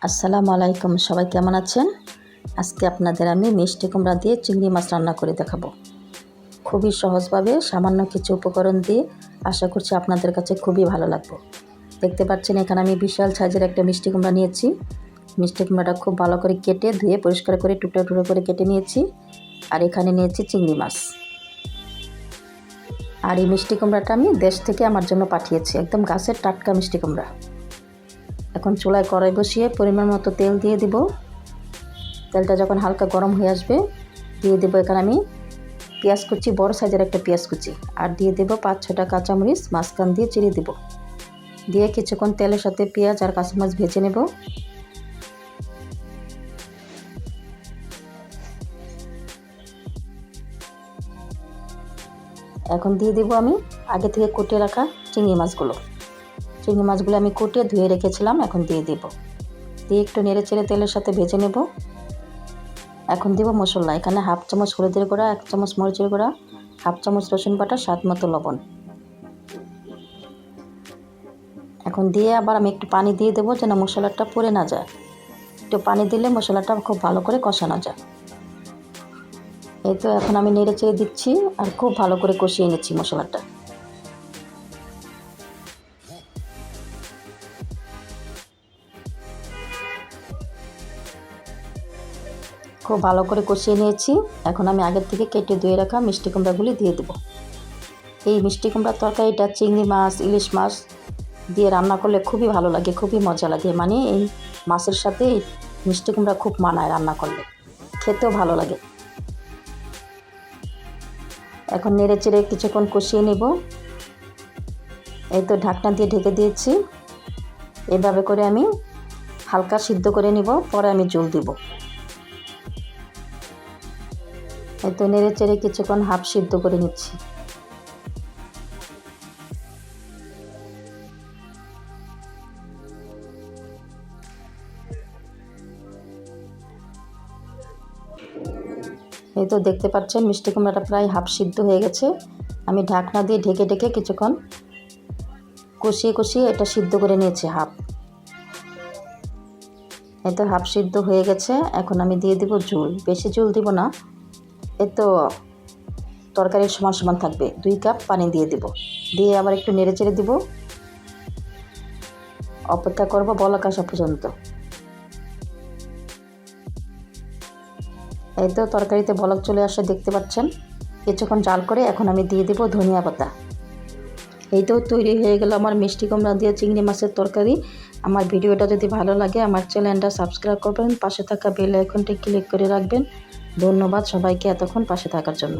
আসসালামু আলাইকুম, সবাই কেমন আছেন? আজকে আপনাদের আমি মিষ্টি কুমড়া দিয়ে চিংড়ি মাছ রান্না করে দেখাবো। খুবই সহজভাবে সামান্য কিছু উপকরণ দিয়ে আশা করছি আপনাদের কাছে খুবই ভালো লাগবে। দেখতে পাচ্ছেন এখানে আমি বিশাল সাইজের একটা মিষ্টি কুমড়া নিয়েছি। মিষ্টি কুমড়াটা খুব ভালো করে কেটে ধুয়ে পরিষ্কার করে টুকরো টুকরো করে কেটে নিয়েছি। আর এখানে নিয়েছি চিংড়ি মাছ। আর এই মিষ্টি কুমড়াটা আমি দেশ থেকে আমার জন্য পাঠিয়েছি, একদম গাছের টাটকা মিষ্টি কুমড়া। এখন চুলায় কড়াই বসিয়ে পরিমাণ মতো তেল দিয়ে দিব। তেলটা যখন হালকা গরম হয়ে আসবে দিয়ে দেবো এখানে আমি পেঁয়াজ কুচি, বড় সাইজের একটা পেঁয়াজ কুচি, আর দিয়ে দেবো 5-6টা কাঁচামরিচ মাঝখান দিয়ে চিড়ে দেব। দিয়ে কিছুক্ষণ তেলের সাথে পেঁয়াজ আর কাঁচামরিচ ভেজে নেব। এখন দিয়ে দেবো আমি আগে থেকে কুটে রাখা চিংড়ি মাছগুলো আমি কুটে ধুয়ে রেখেছিলাম, এখন দিয়ে দেব। দিয়ে একটু নেড়ে চেড়ে তেলের সাথে ভেজে নেব। এখন দেব মশলা, এখানে 1/2 চামচ হলুদের গুঁড়া, 1 চামচ মরিচের গুঁড়া, 1/2 চামচ রসুন বাটা, স্বাদ মতো লবণ। এখন দিয়ে আবার আমি একটু পানি দিয়ে দেবো যেন মশলাটা পুড়ে না যায়। একটু পানি দিলে মশলাটা খুব ভালো করে কষানো যায়। এই তো এখন আমি নেড়ে চেড়ে দিচ্ছি আর খুব ভালো করে কষিয়ে নিচ্ছি মশলাটা। খুব ভালো করে কষিয়ে নিয়েছি। এখন আমি আগের থেকে কেটে ধুয়ে রাখা মিষ্টি কুমড়াগুলি দিয়ে দেবো। এই মিষ্টি কুমড়ার তরকারিটা চিংড়ি মাছ, ইলিশ মাছ দিয়ে রান্না করলে খুবই ভালো লাগে, খুবই মজা লাগে। মানে এই মাছের সাথে মিষ্টি কুমড়া খুব মানায় রান্না করলে, খেতেও ভালো লাগে। এখন নেড়ে চেড়ে কিছুক্ষণ কষিয়ে নেব। এই তো ঢাকনা দিয়ে ঢেকে দিয়েছি। এভাবে করে আমি হালকা সিদ্ধ করে নিব, পরে আমি জল দিব। এই তো নেড়ে চেড়ে কিছুক্ষণ হাফ সিদ্ধ করে নিচ্ছি। এই তো দেখতে পাচ্ছেন মিষ্টি কুমড়াটা প্রায় হাফ সিদ্ধ হয়ে গেছে। আমি ঢাকনা দিয়ে ঢেকে ঢেকে কিছুক্ষণ কষিয়ে কষিয়ে এটা সিদ্ধ করে নিয়েছি হাফ। এই তো হাফ সিদ্ধ হয়ে গেছে। এখন আমি দিয়ে দিব ঝোল, বেশি ঝোল দিব না, এই তো তরকারির সমান সমান থাকবে। 2 কাপ পানি দিয়ে দিব। দিয়ে আবার একটু নেড়ে চেড়ে দিব। অপেক্ষা করব বলক আসা পর্যন্ত। এই তো তরকারিতে বলক চলে আসে দেখতে পাচ্ছেন। কিছুক্ষণ জাল করে এখন আমি দিয়ে দেব ধনিয়া পাতা। এই তো তৈরি হয়ে গেল আমার মিষ্টি কুমড়া দিয়ে চিংড়ি মাছের তরকারি। আমার ভিডিওটা যদি ভালো লাগে আমার চ্যানেলটা সাবস্ক্রাইব করবেন, পাশে থাকা বেল আইকনটি ক্লিক করে রাখবেন। ধন্যবাদ সবাইকে এতক্ষণ পাশে থাকার জন্য।